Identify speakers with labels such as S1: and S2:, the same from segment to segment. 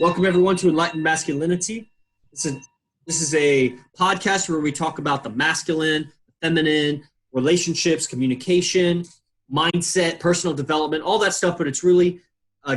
S1: Welcome everyone to Enlightened Masculinity. This is a podcast where we talk about the masculine, feminine, relationships, communication, mindset, personal development, all that stuff, but it's really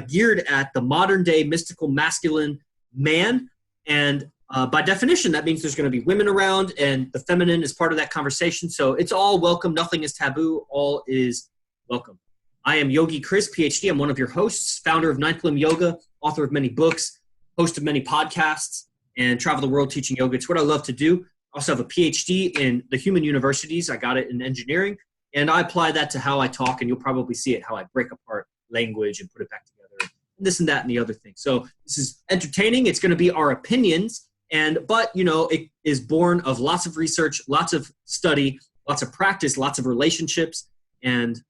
S1: geared at the modern day mystical masculine man. And by definition, that means there's going to be women around and the feminine is part of that conversation. So it's all welcome. Nothing is taboo. All is welcome. I am Yogi Chris, PhD. I'm one of your hosts, founder of Ninth Limb Yoga, author of many books, host of many podcasts, and travel the world teaching yoga. It's what I love to do. I also have a PhD in the human universities. I got it in engineering, and I apply that to how I talk, and you'll probably see it, how I break apart language and put it back together, and this and that and the other thing. So this is entertaining. It's going to be our opinions, but it is born of lots of research, lots of study, lots of practice, lots of relationships, and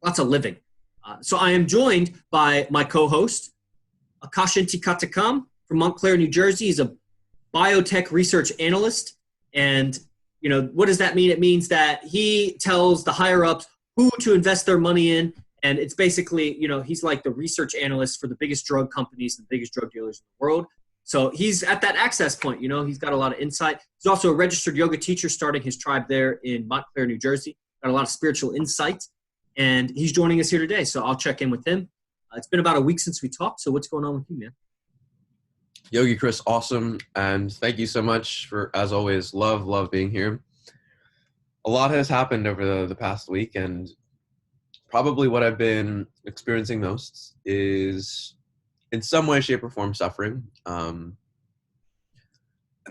S1: lots of living. So I am joined by my co-host, Akashanti Katakam from Montclair, New Jersey. He's a biotech research analyst. And, what does that mean? It means that he tells the higher ups who to invest their money in. And it's basically, he's like the research analyst for the biggest drug companies, the biggest drug dealers in the world. So he's at that access point, he's got a lot of insight. He's also a registered yoga teacher starting his tribe there in Montclair, New Jersey. Got a lot of spiritual insight. And he's joining us here today, so I'll check in with him. It's been about a week since we talked, so what's going on with you, man?
S2: Yogi Chris, awesome, and thank you so much for, as always, love being here. A lot has happened over the past week, and probably what I've been experiencing most is, in some way, shape, or form, suffering. And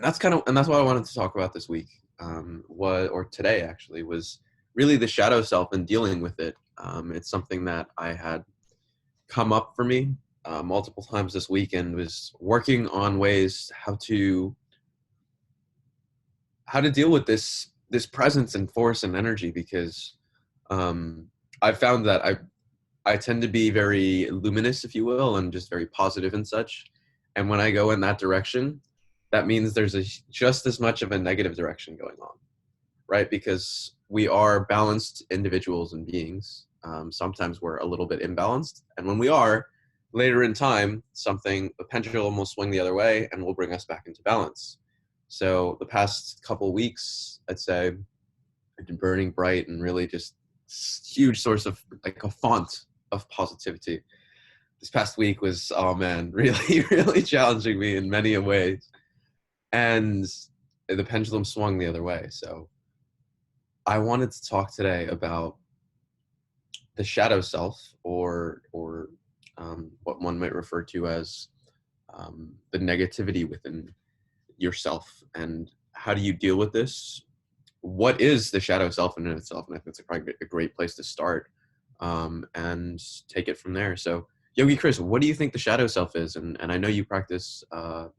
S2: that's what I wanted to talk about this week, or today actually, was really the shadow self and dealing with it. It's something that I had come up for me multiple times this week, and was working on ways how to deal with this presence and force and energy, because I found that I tend to be very luminous, if you will, and just very positive and such. And when I go in that direction, that means there's just as much of a negative direction going on, right? Because we are balanced individuals and beings. Sometimes we're a little bit imbalanced. And when we are, later in time, a pendulum will swing the other way and will bring us back into balance. So the past couple of weeks, I'd say, I've been burning bright and really just huge source of like a font of positivity. This past week was, oh man, really, really challenging me in many ways. And the pendulum swung the other way. So I wanted to talk today about the shadow self, or what one might refer to as the negativity within yourself, and how do you deal with this? What is the shadow self in itself? And I think it's probably a great place to start, and take it from there. So, Yogi Chris, what do you think the shadow self is? And I know you practice, or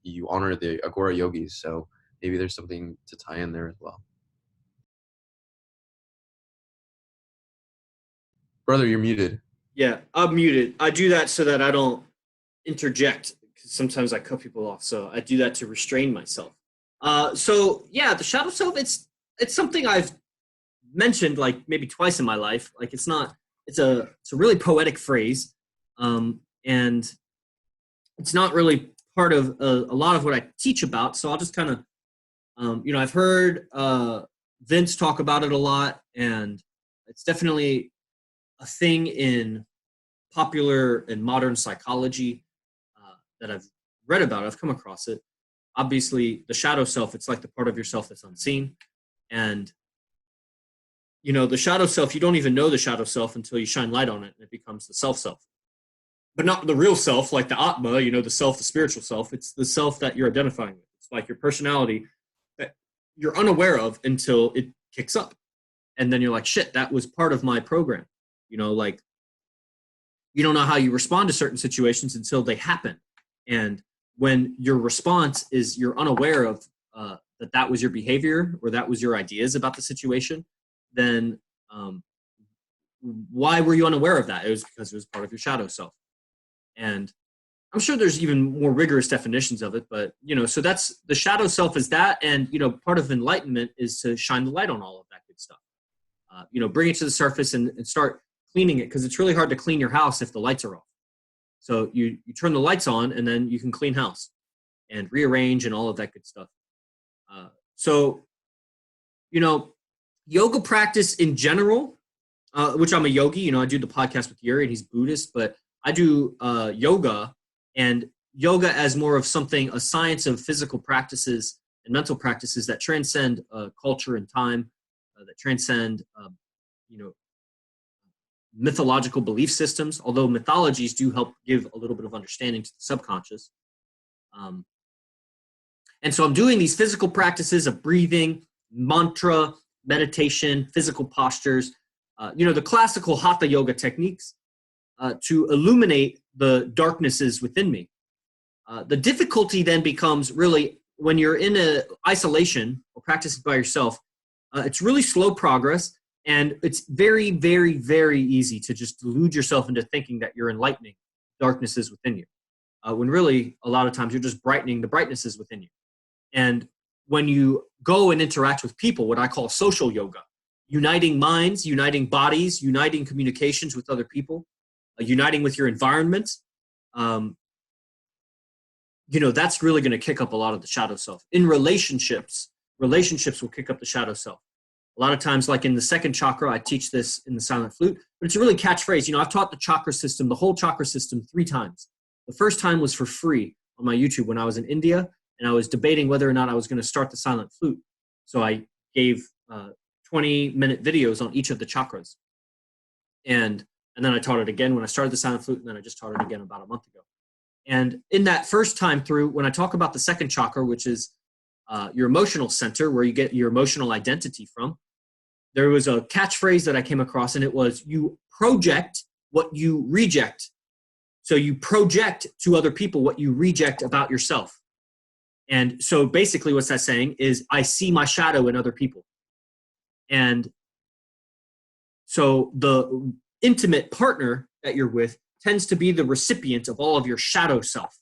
S2: you honor the Agora yogis, so maybe there's something to tie in there as well. Brother, you're muted.
S1: Yeah, I'm muted. I do that so that I don't interject, because sometimes I cut people off. So I do that to restrain myself. The shadow self, it's something I've mentioned like maybe twice in my life. Like it's a really poetic phrase. And it's not really part of a lot of what I teach about. So I'll just kind of, I've heard Vince talk about it a lot, and it's definitely a thing in popular and modern psychology that I've read about. I've come across it. Obviously, the shadow self, it's like the part of yourself that's unseen. And, the shadow self, you don't even know the shadow self until you shine light on it, and it becomes the self-self. But not the real self, like the atman, the self, the spiritual self. It's the self that you're identifying with. It's like your personality that you're unaware of until it kicks up. And then you're like, shit, that was part of my program. Like you don't know how you respond to certain situations until they happen. And when your response is you're unaware of that was your behavior or that was your ideas about the situation, then why were you unaware of that? It was because it was part of your shadow self. And I'm sure there's even more rigorous definitions of it, but, so that's the shadow self is that. And, part of enlightenment is to shine the light on all of that good stuff. Bring it to the surface and start cleaning it, because it's really hard to clean your house if the lights are off. So you turn the lights on, and then you can clean house and rearrange and all of that good stuff. So, yoga practice in general, which I'm a yogi, I do the podcast with Yuri and he's Buddhist, but I do yoga, and yoga as more of something, a science of physical practices and mental practices that transcend culture and time, that transcend, mythological belief systems, although mythologies do help give a little bit of understanding to the subconscious. And so I'm doing these physical practices of breathing, mantra, meditation, physical postures, the classical hatha yoga techniques to illuminate the darknesses within me. The difficulty then becomes really when you're in a isolation or practicing by yourself, it's really slow progress, and it's very, very, very easy to just delude yourself into thinking that you're enlightening darknesses within you, when really a lot of times you're just brightening the brightnesses within you. And when you go and interact with people, what I call social yoga, uniting minds, uniting bodies, uniting communications with other people, uniting with your environment, that's really going to kick up a lot of the shadow self. In relationships will kick up the shadow self. A lot of times, like in the second chakra, I teach this in the silent flute, but it's a really catchphrase. I've taught the chakra system, the whole chakra system 3 times. The first time was for free on my YouTube when I was in India, and I was debating whether or not I was going to start the silent flute. So I gave 20-minute videos on each of the chakras. And then I taught it again when I started the silent flute, and then I just taught it again about a month ago. And in that first time through, when I talk about the second chakra, which is your emotional center, where you get your emotional identity from, there was a catchphrase that I came across, and it was, you project what you reject. So you project to other people what you reject about yourself. And so basically what's that saying is, I see my shadow in other people. And so the intimate partner that you're with tends to be the recipient of all of your shadow self.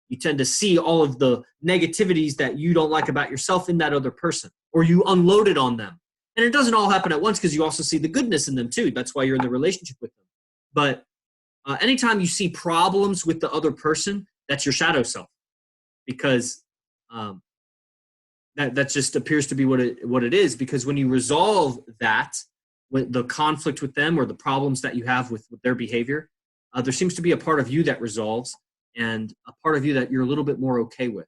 S1: You tend to see all of the negativities that you don't like about yourself in that other person, or you unload it on them. And it doesn't all happen at once, because you also see the goodness in them too. That's why you're in the relationship with them. But anytime you see problems with the other person, that's your shadow self, because that just appears to be what it is. Because when you resolve that, with the conflict with them or the problems that you have with their behavior, there seems to be a part of you that resolves, and a part of you that you're a little bit more okay with.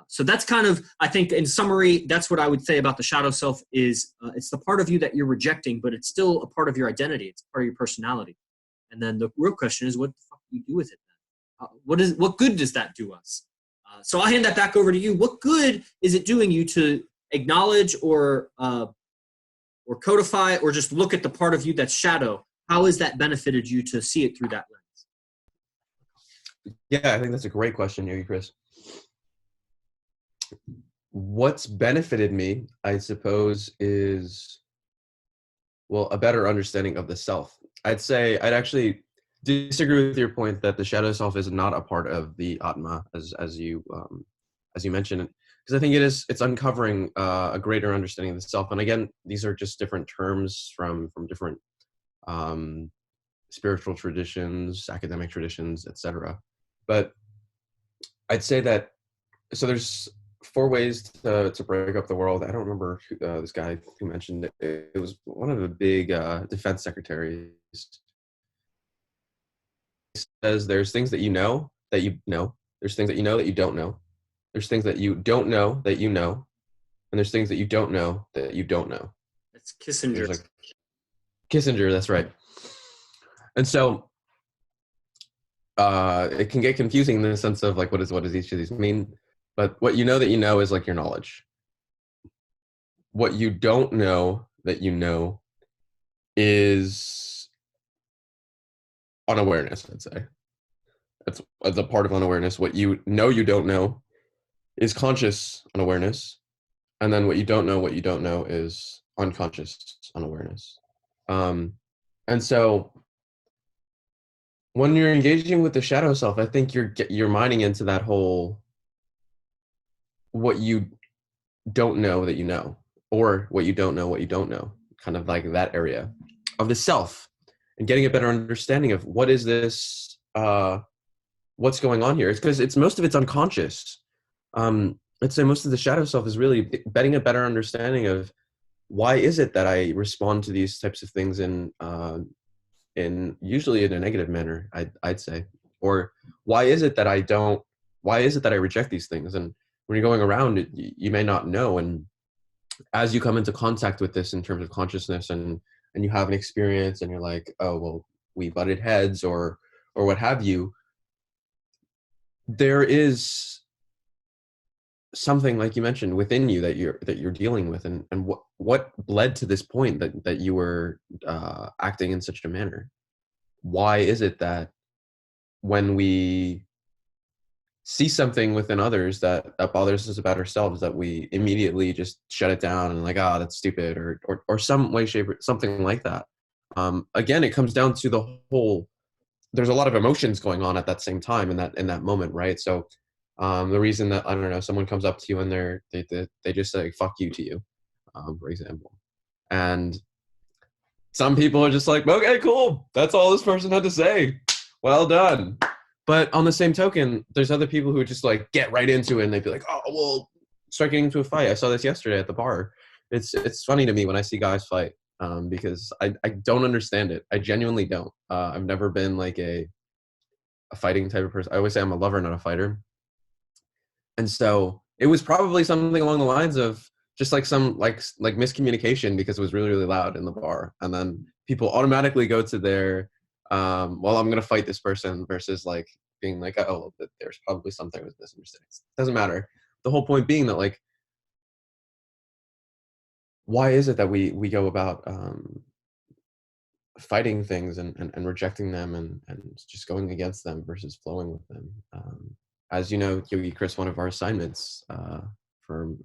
S1: So that's kind of, I think, in summary, that's what I would say about the shadow self is it's the part of you that you're rejecting, but it's still a part of your identity. It's part of your personality. And then the real question is, what the fuck do you do with it then? What good does that do us? So I'll hand that back over to you. What good is it doing you to acknowledge or codify, or just look at the part of you that's shadow? How has that benefited you to see it through that lens?
S2: Yeah, I think that's a great question, Yogi Chris. What's benefited me, I suppose, is, well, a better understanding of the self. I'd say I'd actually disagree with your point that the shadow self is not a part of the atma, as you mentioned, because I think it's uncovering a greater understanding of the self. And again, these are just different terms from different spiritual traditions, academic traditions, etc. But I'd say that, so there's 4 ways to break up the world. I don't remember this guy who mentioned it. It was one of the big defense secretaries. He says there's things that you know that you know. There's things that you know that you don't know. There's things that you don't know that you know. And there's things that you don't know that you don't know.
S1: That's Kissinger.
S2: Kissinger, that's right. And so it can get confusing in the sense of like, what does each of these mean? But what you know that you know is like your knowledge. What you don't know that you know is unawareness, I'd say. That's a part of unawareness. What you know you don't know is conscious unawareness. And then what you don't know is unconscious unawareness. And so when you're engaging with the shadow self, I think you're mining into that whole, what you don't know that you know, or what you don't know, kind of like that area of the self, and getting a better understanding of what is this what's going on here. It's because it's most of it's unconscious. I'd say most of the shadow self is really getting a better understanding of why is it that I respond to these types of things in usually in a negative manner, I'd say, or why is it that I don't, why is it that I reject these things? And when you're going around, you may not know. And as you come into contact with this in terms of consciousness, and you have an experience and you're like, oh, well, we butted heads or what have you, there is something, like you mentioned, within you that you're dealing with, and what led to this point that you were acting in such a manner. Why is it that when we see something within others that bothers us about ourselves, that we immediately just shut it down and like, ah, that's stupid, or some way, shape, or something like that? Again, it comes down to the whole, there's a lot of emotions going on at that same time in that moment, right? So the reason that, I don't know, someone comes up to you and they just say fuck you to you, for example, and some people are just like, okay, cool, that's all this person had to say, well done. But on the same token, there's other people who just like get right into it and they'd be like, oh, well, start getting into a fight. I saw this yesterday at the bar. It's funny to me when I see guys fight, because I don't understand it. I genuinely don't. I've never been like a fighting type of person. I always say I'm a lover, not a fighter. And so it was probably something along the lines of just like some like miscommunication, because it was really, really loud in the bar. And then people automatically go to their, well, I'm going to fight this person, versus like being like, oh, there's probably something with misunderstandings. Doesn't matter. The whole point being that, like, why is it that we go about fighting things and rejecting them and just going against them versus flowing with them? As you know, Yogi Chris, one of our assignments from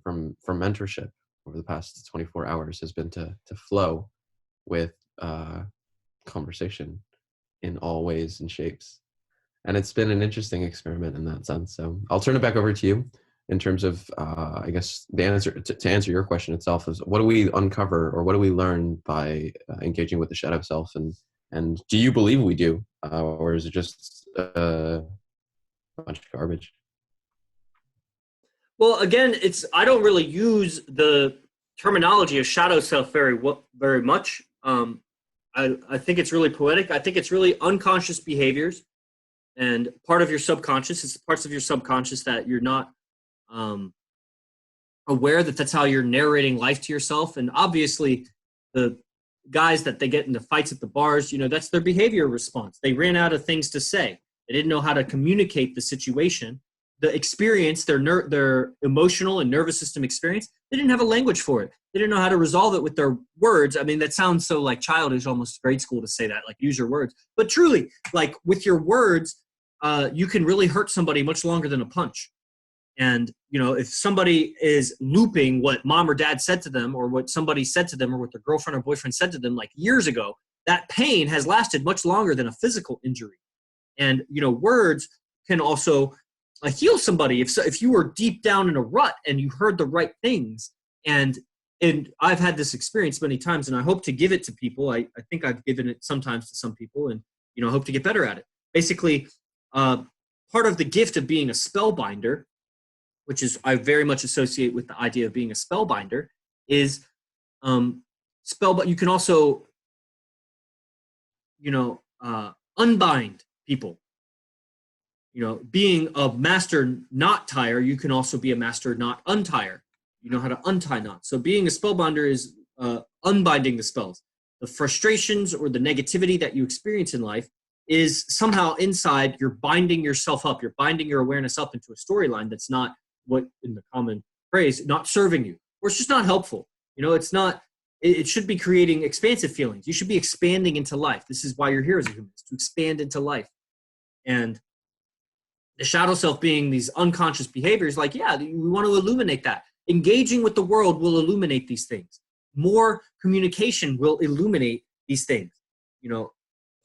S2: mentorship over the past 24 hours has been to flow with conversation in all ways and shapes. And it's been an interesting experiment in that sense. So I'll turn it back over to you in terms of, I guess, the answer to answer your question itself is, what do we uncover, or what do we learn by engaging with the shadow self? And do you believe we do, or is it just a bunch of garbage?
S1: Well, again, I don't really use the terminology of shadow self very much. I think it's really poetic. I think it's really unconscious behaviors and part of your subconscious. It's parts of your subconscious that you're not aware that that's how you're narrating life to yourself. And obviously, the guys that they get into fights at the bars, that's their behavior response. They ran out of things to say. They didn't know how to communicate the situation. The experience, their emotional and nervous system experience, they didn't have a language for it. They didn't know how to resolve it with their words. I mean, that sounds so like childish, almost grade school to say that, like use your words. But truly, like with your words, you can really hurt somebody much longer than a punch. And, if somebody is looping what mom or dad said to them, or what somebody said to them, or what their girlfriend or boyfriend said to them like years ago, that pain has lasted much longer than a physical injury. And, words can also heal somebody. If you were deep down in a rut and you heard the right things, and I've had this experience many times, and I hope to give it to people. I think I've given it sometimes to some people, and, hope to get better at it. Basically, part of the gift of being a spellbinder, which is I very much associate with the idea of being a spellbinder, is but you can also, unbind people. Being a master knot tire, you can also be a master knot untire. You know how to untie knots. So being a spellbinder is unbinding the spells. The frustrations or the negativity that you experience in life is somehow inside, you're binding yourself up. You're binding your awareness up into a storyline that's not what, in the common phrase, not serving you, or it's just not helpful. It's not, it should be creating expansive feelings. You should be expanding into life. This is why you're here as a human, is to expand into life. And the shadow self being these unconscious behaviors, like, yeah, we want to illuminate that. Engaging with the world will illuminate these things. More communication will illuminate these things.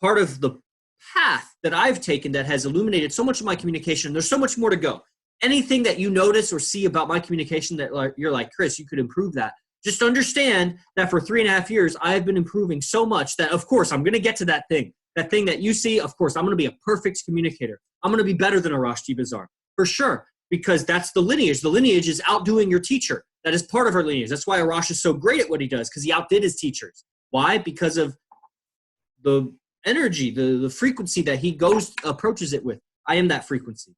S1: Part of the path that I've taken that has illuminated so much of my communication, there's so much more to go. Anything that you notice or see about my communication that you're like, Chris, you could improve that. Just understand that for 3.5 years, I've been improving so much that, of course, I'm going to get to that thing that thing that you see, of course, I'm going to be a perfect communicator. I'm going to be better than Arash Bazar, for sure, because that's the lineage. The lineage is outdoing your teacher. That is part of our lineage. That's why Arash is so great at what he does, because he outdid his teachers. Why? Because of the energy, the frequency that he approaches it with. I am that frequency.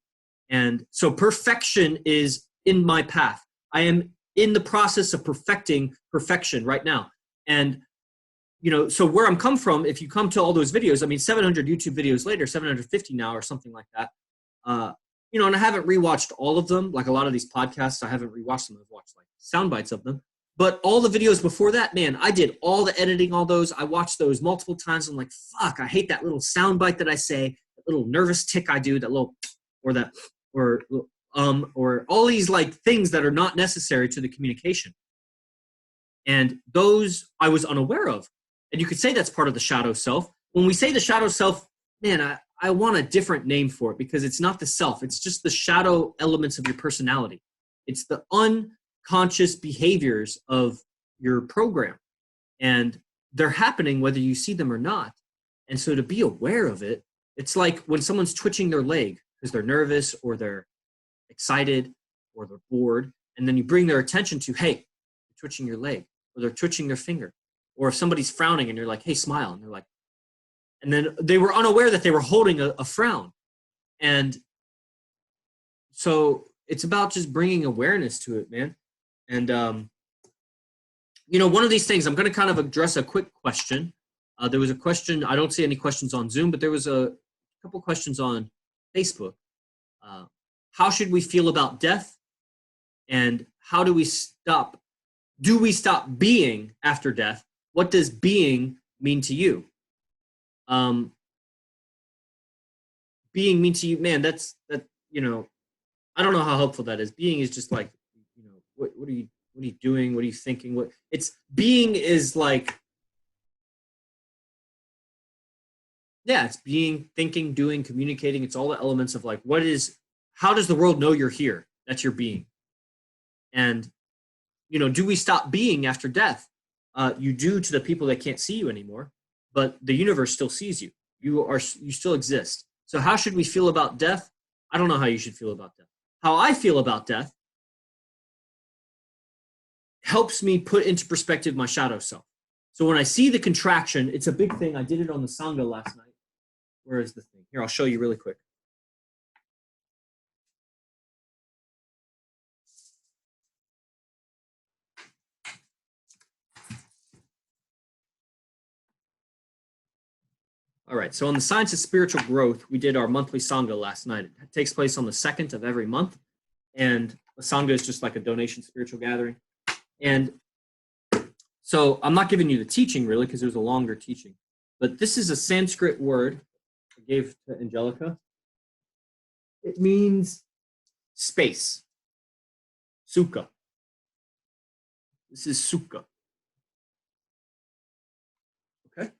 S1: And so perfection is in my path. I am in the process of perfecting perfection right now. And, you know, so where I'm come from, if you come to all those videos, I mean, 700 YouTube videos later, 750 now or something like that, you know, and I haven't rewatched all of them. Like a lot of these podcasts, I haven't rewatched them. I've watched like sound bites of them. But all the videos before that, man, I did all the editing, all those. I watched those multiple times. I'm like, fuck, I hate that little sound bite that I say, that little nervous tick I do, that little, or all these like things that are not necessary to the communication. And those I was unaware of. And you could say that's part of the shadow self. When we say the shadow self, man, I want a different name for it, because it's not the self. It's just the shadow elements of your personality. It's the unconscious behaviors of your program. And they're happening whether you see them or not. And so to be aware of it, it's like when someone's twitching their leg because they're nervous or they're excited or they're bored. And then you bring their attention to, hey, you're twitching your leg, or they're twitching their finger. Or if somebody's frowning and you're like, hey, smile. And they're like, and then they were unaware that they were holding a frown. And so it's about just bringing awareness to it, man. And, you know, one of these things, I'm going to kind of address a quick question. There was a question, I don't see any questions on Zoom, but there was a couple questions on Facebook. How should we feel about death? And how do we stop being after death? What does being mean to you? Being mean to you, man, that, you know, I don't know how helpful that is. Being is just like, you know, what are you doing? What are you thinking? Being is like, yeah, it's being, thinking, doing, communicating. It's all the elements of like, how does the world know you're here? That's your being. And, you know, do we stop being after death? You do to the people that can't see you anymore, but the universe still sees you. You still exist. So how should we feel about death? I don't know how you should feel about death. How I feel about death helps me put into perspective my shadow self. So when I see the contraction, it's a big thing. I did it on the Sangha last night. Where is the thing? Here, I'll show you really quick. All right, so on the Science of Spiritual Growth, we did our monthly Sangha last night. It takes place on the 2nd of every month. And the Sangha is just like a donation spiritual gathering. And so I'm not giving you the teaching, really, because it was a longer teaching. But this is a Sanskrit word I gave to Angelica. It means space. Sukha. This is sukha. Okay?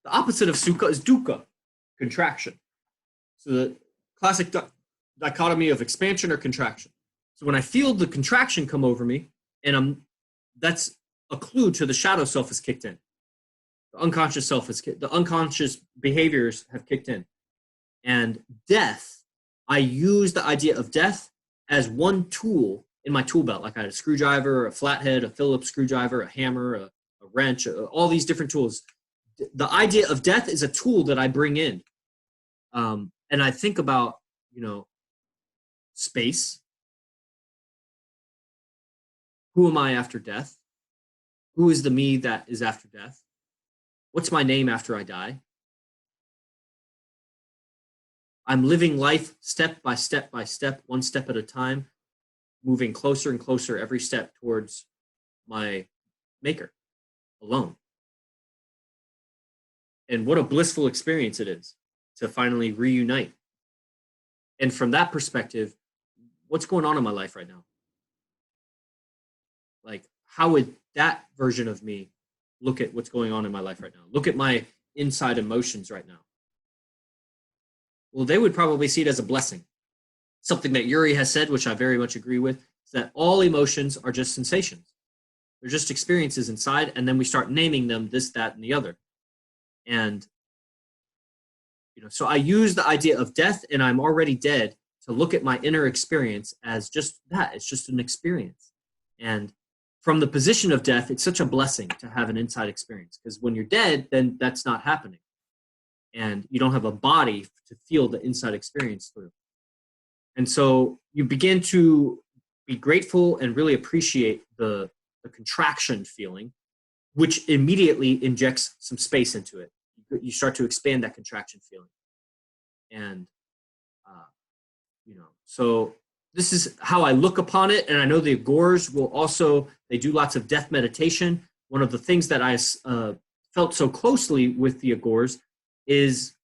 S1: The opposite of sukha is dukkha, contraction. So the classic dichotomy of expansion or contraction. So when I feel the contraction come over me, and that's a clue to the shadow self has kicked in. The unconscious self the unconscious behaviors have kicked in. And death, I use the idea of death as one tool in my tool belt. Like I had a screwdriver, a flathead, a Phillips screwdriver, a hammer, a wrench, all these different tools. The idea of death is a tool that I bring in. And I think about, you know, space. Who am I after death? Who is the me that is after death? What's my name after I die? I'm living life step by step by step, one step at a time, moving closer and closer every step towards my maker alone. And what a blissful experience it is to finally reunite. And from that perspective, what's going on in my life right now? Like, how would that version of me look at what's going on in my life right now? Look at my inside emotions right now. Well, they would probably see it as a blessing. Something that Yuri has said, which I very much agree with, is that all emotions are just sensations. They're just experiences inside, and then we start naming them this, that, and the other. And So I use the idea of death and I'm already dead to look at my inner experience as just that. It's just an experience. And from the position of death, it's such a blessing to have an inside experience, because when you're dead, then that's not happening. And you don't have a body to feel the inside experience through. And so you begin to be grateful and really appreciate the contraction feeling, which immediately injects some space into it. You start to expand that contraction feeling. And, so this is how I look upon it. And I know the Agores will also, they do lots of death meditation. One of the things that I felt so closely with the Agores is,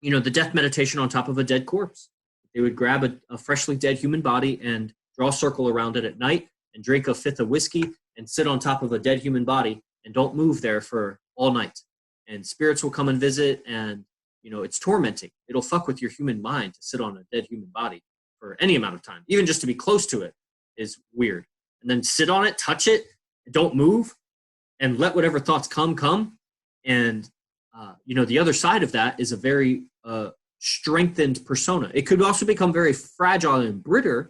S1: the death meditation on top of a dead corpse. They would grab a freshly dead human body and draw a circle around it at night and drink a fifth of whiskey and sit on top of a dead human body and don't move there for all night. And spirits will come and visit, and it's tormenting. It'll fuck with your human mind to sit on a dead human body for any amount of time. Even just to be close to it is weird. And then sit on it, touch it, don't move, and let whatever thoughts come. And, the other side of that is a very strengthened persona. It could also become very fragile and brittle.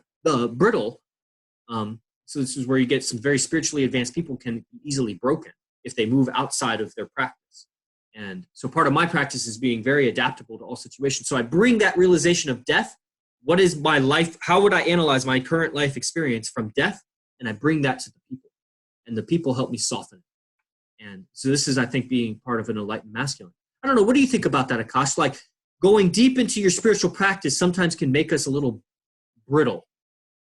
S1: So this is where you get some very spiritually advanced people can be easily broken if they move outside of their practice. And so part of my practice is being very adaptable to all situations. So I bring that realization of death. What is my life? How would I analyze my current life experience from death? And I bring that to the people. And the people help me soften it. And so this is, I think, being part of an enlightened masculine. I don't know. What do you think about that, Akash? Like, going deep into your spiritual practice sometimes can make us a little brittle,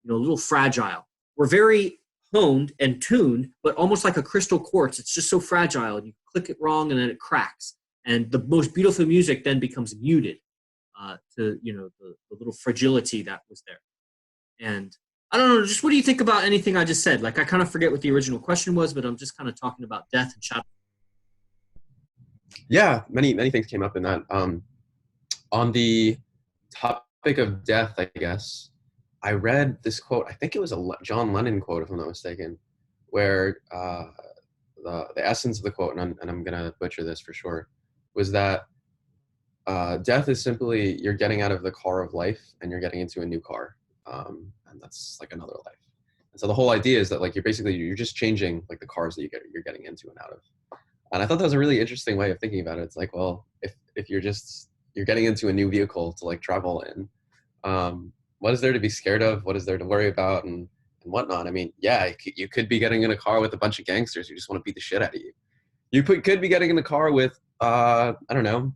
S1: a little fragile. We're very honed and tuned, but almost like a crystal quartz. It's just so fragile. You click it wrong and then it cracks. And the most beautiful music then becomes muted to, the little fragility that was there. And I don't know, just what do you think about anything I just said? Like, I kind of forget what the original question was, but I'm just kind of talking about death and shadow.
S2: Yeah, many things came up in that. On the topic of death, I guess, I read this quote. I think it was a John Lennon quote, if I'm not mistaken, where the essence of the quote, and I'm going to butcher this for sure, was that death is simply you're getting out of the car of life and you're getting into a new car. And that's like another life. And so the whole idea is that like you're just changing like the cars that you're getting into and out of. And I thought that was a really interesting way of thinking about it. It's like, well, if you're getting into a new vehicle to like travel in, what is there to be scared of? What is there to worry about and whatnot? I mean, yeah, you could be getting in a car with a bunch of gangsters who just want to beat the shit out of you. You could be getting in a car with, I don't know,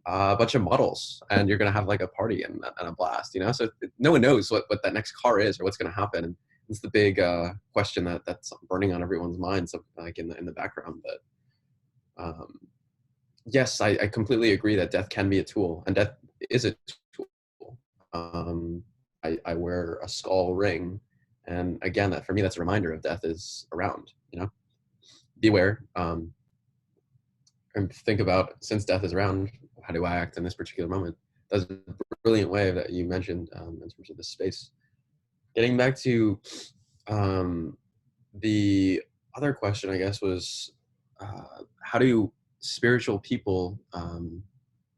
S2: a bunch of models, and you're going to have like a party and a blast, So no one knows what that next car is or what's going to happen. And it's the big question that's burning on everyone's minds, like in the background. But yes, I completely agree that death can be a tool, and death is a tool. I wear a skull ring, and again, that for me, that's a reminder of death is around. Be aware, and think about, since death is around, how do I act in this particular moment? That's a brilliant way that you mentioned in terms of this space. Getting back to the other question, I guess, was how do spiritual people,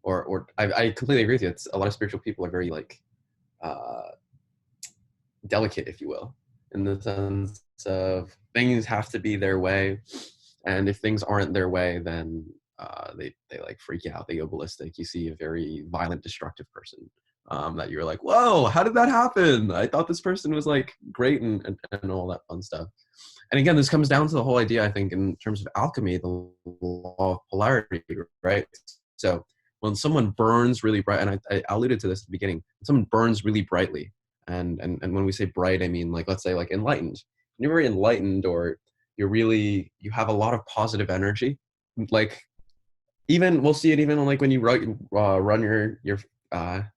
S2: or I completely agree with you. It's a lot of spiritual people are very like delicate, if you will, in the sense of things have to be their way, and if things aren't their way, then they like freak out, they go ballistic. You see a very violent, destructive person that you're like, whoa, how did that happen? I thought this person was like great and all that fun stuff. And again, this comes down to the whole idea, I think, in terms of alchemy, the law of polarity, right? So when someone burns really bright, and I alluded to this at the beginning, when someone burns really brightly, and when we say bright, I mean like, let's say like enlightened. When you're very enlightened, or you have a lot of positive energy, like even we'll see it even like when you run your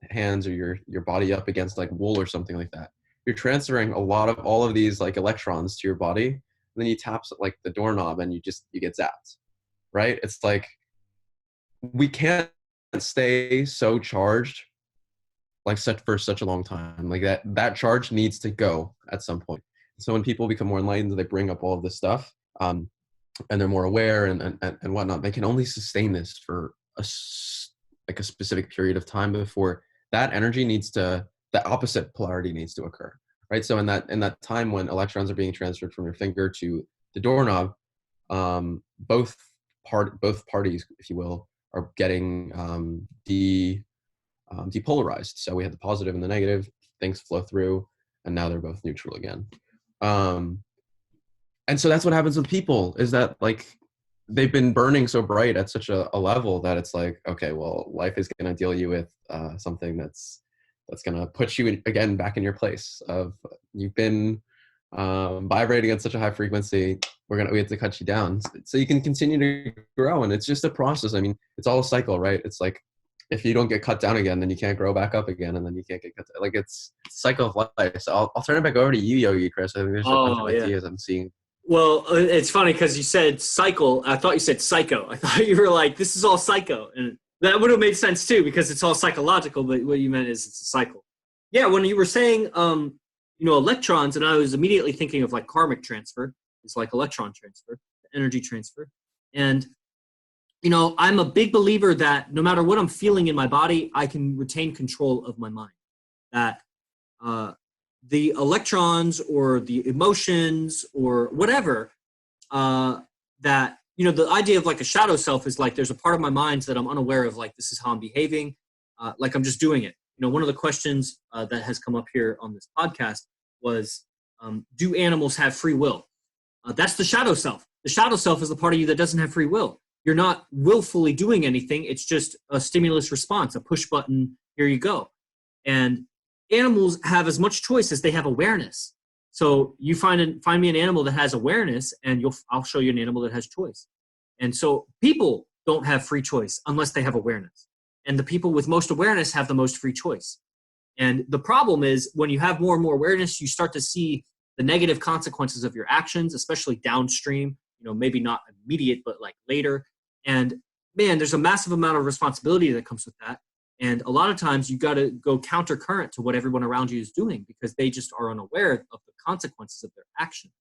S2: hands or your body up against like wool or something like that. You're transferring a lot of all of these like electrons to your body, and then you tap like the doorknob and you get zapped, right? It's like we can't stay so charged like for such a long time. Like that charge needs to go at some point. So when people become more enlightened, they bring up all of this stuff, and they're more aware and whatnot. They can only sustain this for like a specific period of time before that energy the opposite polarity needs to occur, right? So in that time when electrons are being transferred from your finger to the doorknob, both parties, if you will, are getting depolarized. So we have the positive and the negative, things flow through, and now they're both neutral again. And so that's what happens with people, is that like they've been burning so bright at such a level that it's like, okay, well, life is going to deal you with something that's going to put you again back in your place of, you've been vibrating at such a high frequency, we have to cut you down so you can continue to grow. And it's just a process. I mean, it's all a cycle, right? It's like, if you don't get cut down again, then you can't grow back up again, and then you can't get cut down. Like, it's a cycle of life. So I'll turn it back over to you, Yogi Chris. I think there's a bunch of ideas I'm seeing.
S1: Well, it's funny because you said cycle. I thought you said psycho. I thought you were like, this is all psycho. And that would have made sense too, because it's all psychological, but what you meant is it's a cycle. Yeah, when you were saying, electrons, and I was immediately thinking of like karmic transfer. It's like electron transfer, energy transfer. And, I'm a big believer that no matter what I'm feeling in my body, I can retain control of my mind. That the electrons or the emotions or whatever, the idea of like a shadow self is like, there's a part of my mind that I'm unaware of, like, this is how I'm behaving, like I'm just doing it. One of the questions that has come up here on this podcast was, do animals have free will? That's the shadow self. The shadow self is the part of you that doesn't have free will. You're not willfully doing anything. It's just a stimulus response, a push button, here you go. And animals have as much choice as they have awareness. So you find me an animal that has awareness, and I'll show you an animal that has choice. And so people don't have free choice unless they have awareness. And the people with most awareness have the most free choice. And the problem is, when you have more and more awareness, you start to see the negative consequences of your actions, especially downstream, maybe not immediate, but like later. And man, there's a massive amount of responsibility that comes with that. And a lot of times you got to go counter current to what everyone around you is doing, because they just are unaware of the consequences of their actions.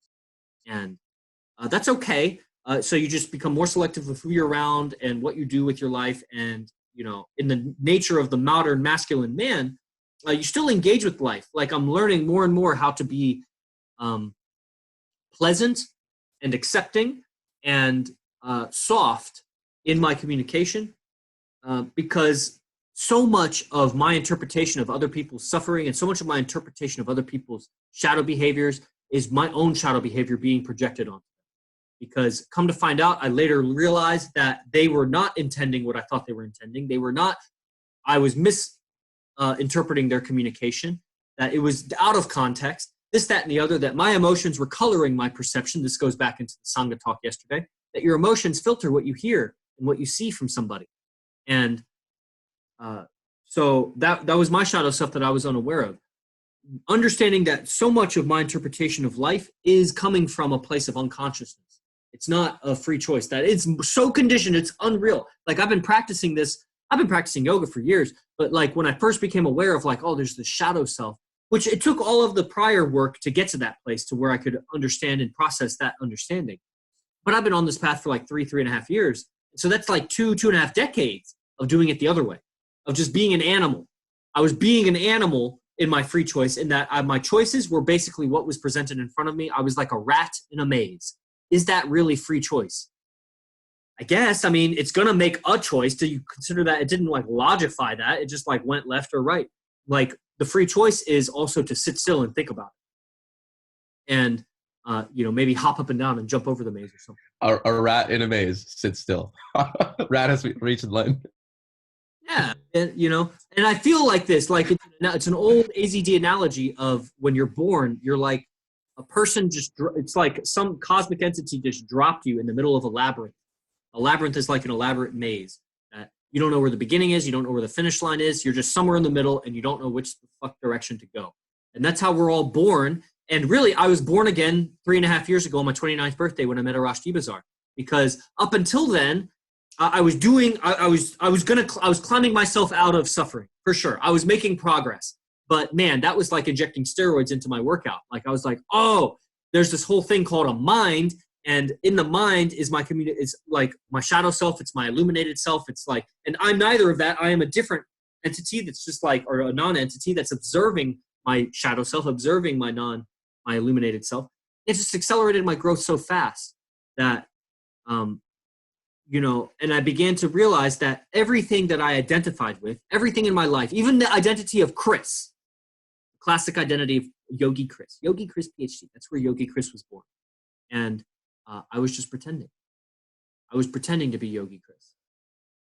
S1: And that's okay. So you just become more selective with who you're around and what you do with your life. And, in the nature of the modern masculine man, you still engage with life. Like, I'm learning more and more how to be pleasant and accepting and soft in my communication, because so much of my interpretation of other people's suffering and so much of my interpretation of other people's shadow behaviors is my own shadow behavior being projected on them. Because come to find out, I later realized that they were not intending what I thought they were intending. I was misinterpreting their communication, that it was out of context, this, that, and the other, that my emotions were coloring my perception. This goes back into the Sangha talk yesterday, that your emotions filter what you hear and what you see from somebody. And so that was my shadow self that I was unaware of. Understanding that so much of my interpretation of life is coming from a place of unconsciousness. It's not a free choice. That it's so conditioned, it's unreal. Like, I've been practicing yoga for years, but like when I first became aware of like, oh, there's the shadow self, which it took all of the prior work to get to that place to where I could understand and process that understanding. But I've been on this path for like 3.5 years. So that's like 2.5 decades of doing it the other way, of just being an animal. I was being an animal in my free choice, in that my choices were basically what was presented in front of me. I was like a rat in a maze. Is that really free choice? I guess. I mean, it's going to make a choice. Do you consider that? It didn't like logify that. It just like went left or right. Like, the free choice is also to sit still and think about it. And, maybe hop up and down and jump over the maze or something.
S2: A rat in a maze, sit still. Rat has reached the line.
S1: Yeah. And, and I feel like this, like it's an old AZD analogy of when you're born, you're like a person it's like some cosmic entity just dropped you in the middle of a labyrinth. A labyrinth is like an elaborate maze. You don't know where the beginning is. You don't know where the finish line is. You're just somewhere in the middle, and you don't know which the fuck direction to go. And that's how we're all born. And really, I was born again 3.5 years ago on my 29th birthday when I met Arashti Bazar. Because up until then, I was climbing myself out of suffering, for sure. I was making progress. But man, that was like injecting steroids into my workout. Like, I was like, oh, there's this whole thing called a mind, And in the mind is my community, is like my shadow self. It's my illuminated self. It's like, and I'm neither of that. I am a different entity that's just like, or a non-entity that's observing my shadow self, observing my illuminated self. It just accelerated my growth so fast that, and I began to realize that everything that I identified with, everything in my life, even the identity of Chris, classic identity of Yogi Chris, PhD. That's where Yogi Chris was born. And I was just pretending. I was pretending to be Yogi Chris.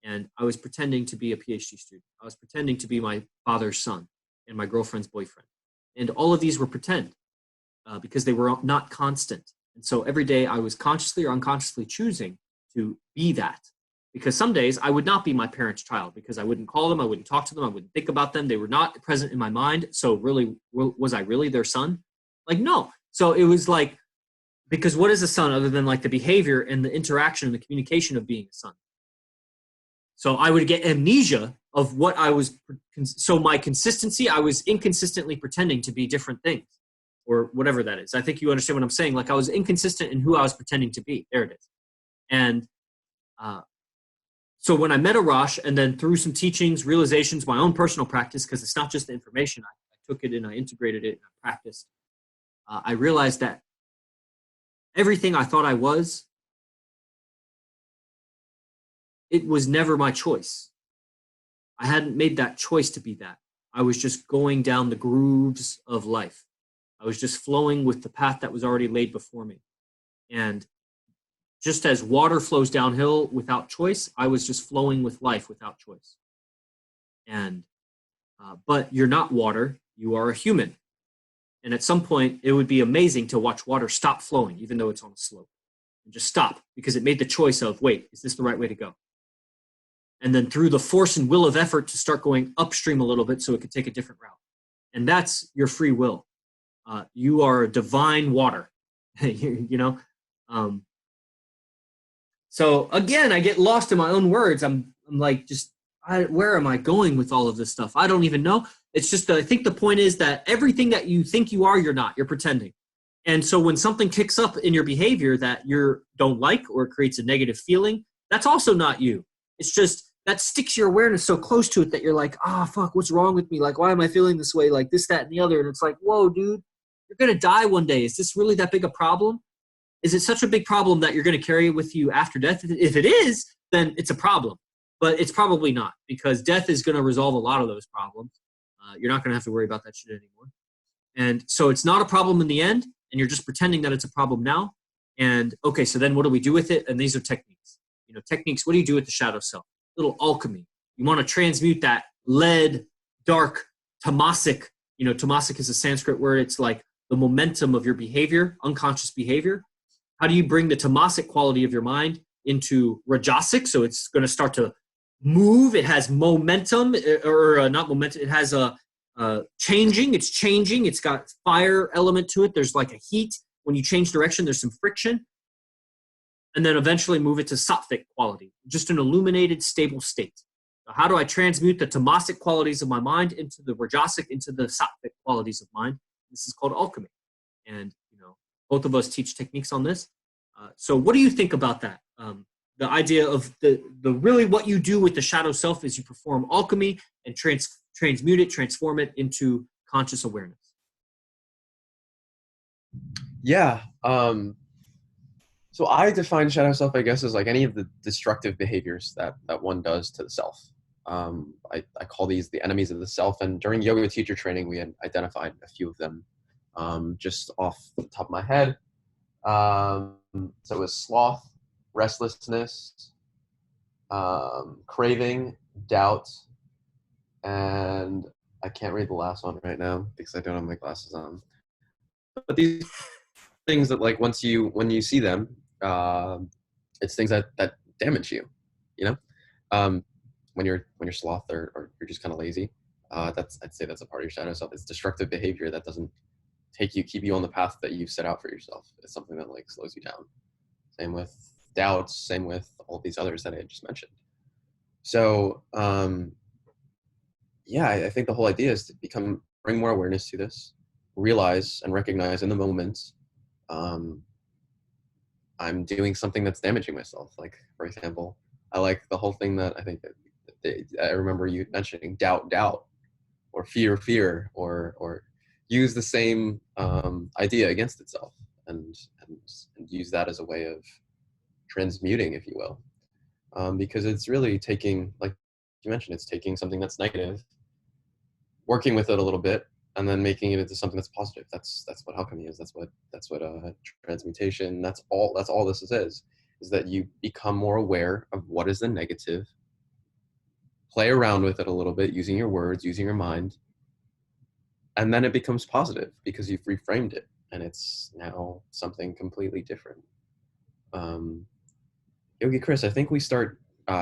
S1: And I was pretending to be a PhD student. I was pretending to be my father's son and my girlfriend's boyfriend. And all of these were pretend because they were not constant. And so every day I was consciously or unconsciously choosing to be that. Because some days I would not be my parents' child because I wouldn't call them, I wouldn't talk to them, I wouldn't think about them. They were not present in my mind. So really, was I really their son? Like, no. So it was like, because what is a son other than like the behavior and the interaction and the communication of being a son? So I would get amnesia of what I was. So my consistency, I was inconsistently pretending to be different things or whatever that is. I think you understand what I'm saying. Like I was inconsistent in who I was pretending to be. There it is. And so when I met Arash and then through some teachings, realizations, my own personal practice, because it's not just the information, I took it and I integrated it and I practiced. I realized that everything I thought I was, it was never my choice. I hadn't made that choice to be that. I was just going down the grooves of life. I was just flowing with the path that was already laid before me. And just as water flows downhill without choice, I was just flowing with life without choice. And, but you're not water, you are a human. And at some point, it would be amazing to watch water stop flowing, even though it's on a slope. And just stop, because it made the choice of, wait, is this the right way to go? And then through the force and will of effort to start going upstream a little bit so it could take a different route. And that's your free will. You are divine water, you know? So again, I get lost in my own words. I'm like, where am I going with all of this stuff? I don't even know. It's just, I think the point is that everything that you think you are, you're not, you're pretending. And so when something kicks up in your behavior that you don't like or creates a negative feeling, that's also not you. It's just that sticks your awareness so close to it that you're like, fuck, what's wrong with me? Like, why am I feeling this way? Like this, that, and the other. And it's like, whoa, dude, you're going to die one day. Is this really that big a problem? Is it such a big problem that you're going to carry it with you after death? If it is, then it's a problem. But it's probably not, because death is going to resolve a lot of those problems. You're not going to have to worry about that shit anymore. And so it's not a problem in the end, and you're just pretending that it's a problem now. And okay, so then what do we do with it? And these are techniques. Techniques, what do you do with the shadow self? Little alchemy. You want to transmute that lead, dark, tamasic. Tamasic is a Sanskrit word. It's like the momentum of your behavior, unconscious behavior. How do you bring the tamasic quality of your mind into rajasic? So it's going to start to move. It has momentum, or not momentum. It has a changing. It's changing. It's got fire element to it. There's like a heat. When you change direction, there's some friction. And then eventually move it to sattvic quality, just an illuminated, stable state. So how do I transmute the tamasic qualities of my mind into the rajasic, into the sattvic qualities of mind? This is called alchemy. And, both of us teach techniques on this. So what do you think about that? The idea of the really what you do with the shadow self is you perform alchemy and transmute it, transform it into conscious awareness.
S2: Yeah. So I define shadow self, I guess, as like any of the destructive behaviors that one does to the self. I call these the enemies of the self. And during yoga teacher training, we had identified a few of them just off the top of my head. So it was sloth, restlessness, craving, doubt, and I can't read the last one right now because I don't have my glasses on. But these things that, like, when you see them, it's things that damage you. When you're sloth or you're just kind of lazy, I'd say that's a part of your shadow self. It's destructive behavior that doesn't keep you on the path that you set out for yourself. It's something that like slows you down. Same with doubts, same with all these others that I just mentioned. So I think the whole idea is to bring more awareness to this, realize and recognize in the moment I'm doing something that's damaging myself. Like, for example, I like the whole thing that I think I remember you mentioning, doubt, or fear, or use the same idea against itself, and, and use that as a way of transmuting, if you will. Because it's really taking, like you mentioned, it's taking something that's negative, working with it a little bit, and then making it into something that's positive. That's what alchemy is. That's what transmutation. That's all this is that you become more aware of what is the negative, play around with it a little bit, using your words, using your mind, and then it becomes positive because you've reframed it, and it's now something completely different. Yogi Chris, I think we start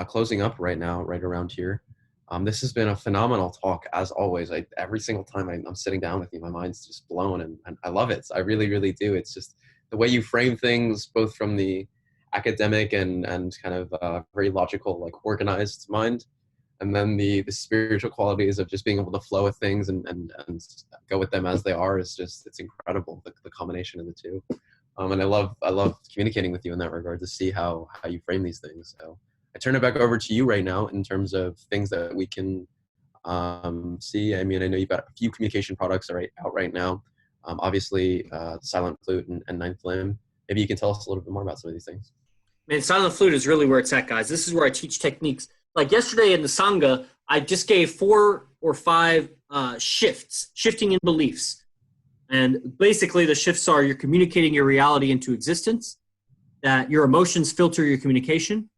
S2: closing up right now, right around here. This has been a phenomenal talk, as always. Every single time I'm sitting down with you, my mind's just blown, and I love it. I really, really do. It's just the way you frame things, both from the academic and kind of very logical, like organized mind, and then the spiritual qualities of just being able to flow with things and go with them as they are is just, it's incredible, the combination of the two. And I love communicating with you in that regard, to see how you frame these things. So I turn it back over to you right now in terms of things that we can see. I mean, I know you've got a few communication products out right now. Obviously, Silent Flute and Ninth Limb. Maybe you can tell us a little bit more about some of these things.
S1: Man, Silent Flute is really where it's at, guys. This is where I teach techniques. Like yesterday in the Sangha, I just gave 4 or 5 shifting in beliefs. And basically the shifts are: you're communicating your reality into existence, that your emotions filter your communication,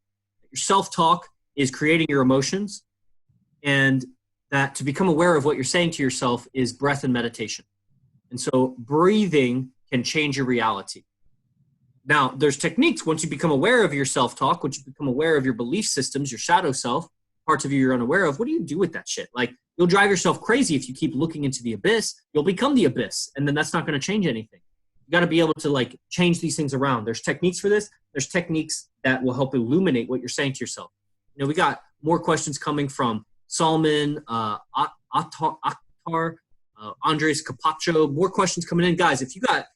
S1: your self-talk is creating your emotions, and that to become aware of what you're saying to yourself is breath and meditation. And so breathing can change your reality. Now, there's techniques once you become aware of your self-talk, once you become aware of your belief systems, your shadow self, parts of you you're unaware of. What do you do with that shit? Like, you'll drive yourself crazy if you keep looking into the abyss. You'll become the abyss, and then that's not going to change anything. You got to be able to, like, change these things around. There's techniques for this. There's techniques that will help illuminate what you're saying to yourself. You know, we got more questions coming from Salman, Akhtar, Andres Capacho. More questions coming in. Guys, if you got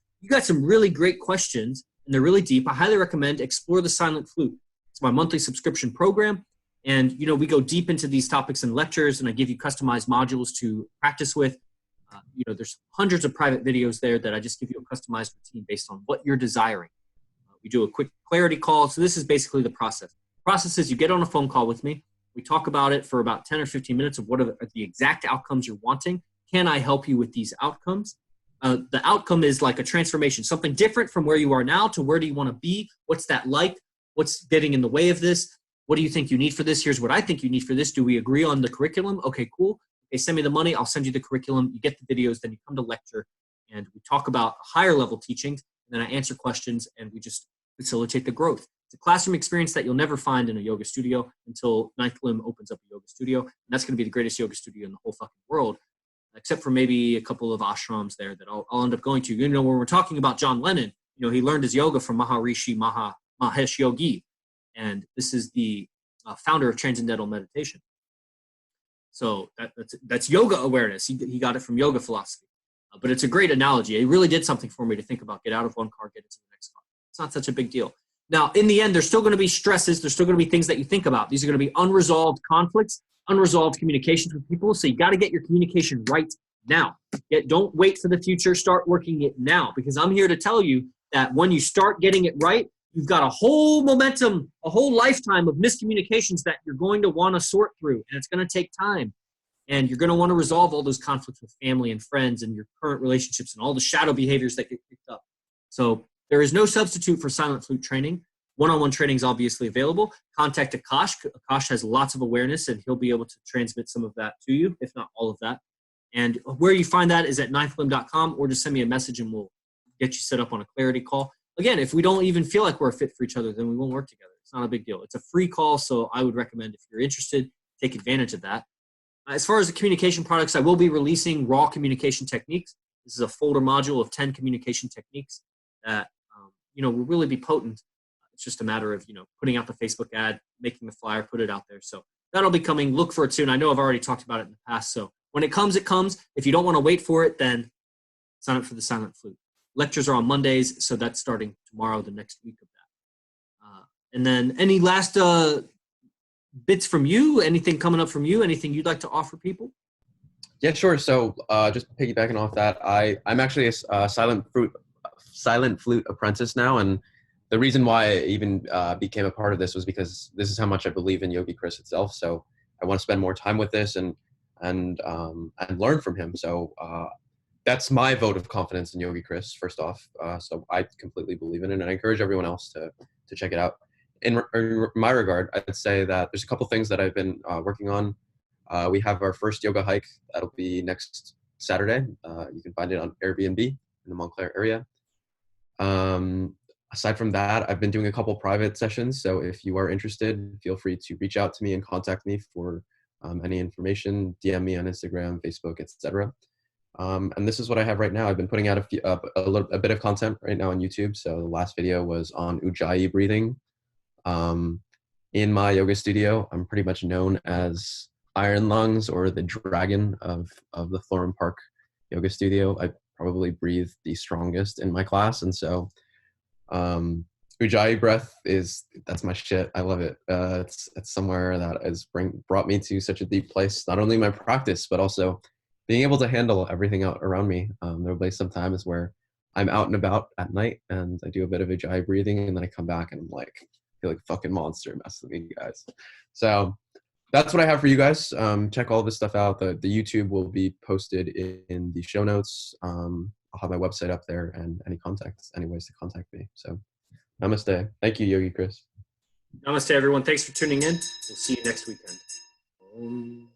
S1: some really great questions, and they're really deep, I highly recommend Explore the Silent Flute. It's my monthly subscription program. And, you know, we go deep into these topics in lectures, and I give you customized modules to practice with. You know, there's hundreds of private videos there that I just give you a customized routine based on what you're desiring. We do a quick clarity call. So this is basically the process. The process is you get on a phone call with me. We talk about it for about 10 or 15 minutes of what are the exact outcomes you're wanting. Can I help you with these outcomes? The outcome is like a transformation, something different from where you are now to where do you want to be? What's that like? What's getting in the way of this? What do you think you need for this? Here's what I think you need for this. Do we agree on the curriculum? Okay, cool. Okay, send me the money. I'll send you the curriculum. You get the videos. Then you come to lecture, and we talk about higher level teachings. And then I answer questions, and we just facilitate the growth. It's a classroom experience that you'll never find in a yoga studio until Ninth Limb opens up a yoga studio. And that's going to be the greatest yoga studio in the whole fucking world, except for maybe a couple of ashrams there that I'll end up going to. You know, when we're talking about John Lennon, you know, he learned his yoga from Maharishi Mahesh Yogi. And this is the founder of Transcendental Meditation. So that's yoga awareness. He got it from yoga philosophy. But it's a great analogy. It really did something for me to think about. Get out of one car, get into the next car. It's not such a big deal. Now, in the end, there's still going to be stresses. There's still going to be things that you think about. These are going to be unresolved conflicts, unresolved communications with people. So you got to get your communication right now. Don't wait for the future. Start working it now, because I'm here to tell you that when you start getting it right, you've got a whole momentum, a whole lifetime of miscommunications that you're going to want to sort through, and it's going to take time. And you're going to want to resolve all those conflicts with family and friends and your current relationships and all the shadow behaviors that get picked up. So there is no substitute for Silent Flute training. One-on-one training is obviously available. Contact Akash. Akash has lots of awareness, and he'll be able to transmit some of that to you, if not all of that. And where you find that is at ninthlimb.com, or just send me a message and we'll get you set up on a clarity call. Again, if we don't even feel like we're a fit for each other, then we won't work together. It's not a big deal. It's a free call, so I would recommend, if you're interested, take advantage of that. As far as the communication products, I will be releasing raw communication techniques. This is a folder module of 10 communication techniques that you know, will really be potent. It's just a matter of, you know, putting out the Facebook ad, making the flyer, put it out there. So that'll be coming. Look for it soon. I know I've already talked about it in the past. So when it comes, it comes. If you don't want to wait for it, then sign up for the Silent Flute. Lectures are on Mondays, so that's starting tomorrow, the next week of that. And then any last bits from you? Anything coming up from you? Anything you'd like to offer people?
S2: Yeah, sure. So just piggybacking off that, I'm actually a silent flute apprentice now, and the reason why I even became a part of this was because this is how much I believe in Yogi Chris itself. So I want to spend more time with this and learn from him. So that's my vote of confidence in Yogi Chris. First off, so I completely believe in it, and I encourage everyone else to check it out. In my regard, I'd say that there's a couple things that I've been working on. We have our first yoga hike. That'll be next Saturday. You can find it on Airbnb in the Montclair area. Aside from that, I've been doing a couple private sessions. So if you are interested, feel free to reach out to me and contact me for any information. DM me on Instagram, Facebook, etc. And this is what I have right now. I've been putting out a bit of content right now on YouTube. So the last video was on Ujjayi breathing. In my yoga studio, I'm pretty much known as Iron Lungs, or the dragon of the Florham Park yoga studio. I probably breathe the strongest in my class, and so Ujjayi breath that's my shit. I love it. It's somewhere that has brought me to such a deep place, not only my practice but also being able to handle everything out around me. There'll be some times where I'm out and about at night and I do a bit of Ujjayi breathing, and then I come back and I'm like, I feel like a fucking monster messing with you guys. So that's what I have for you guys. Check all this stuff out. The YouTube will be posted in the show notes. I'll have my website up there and any ways to contact me. So namaste. Thank you, Yogi Chris.
S1: Namaste, everyone. Thanks for tuning in. We'll see you next weekend.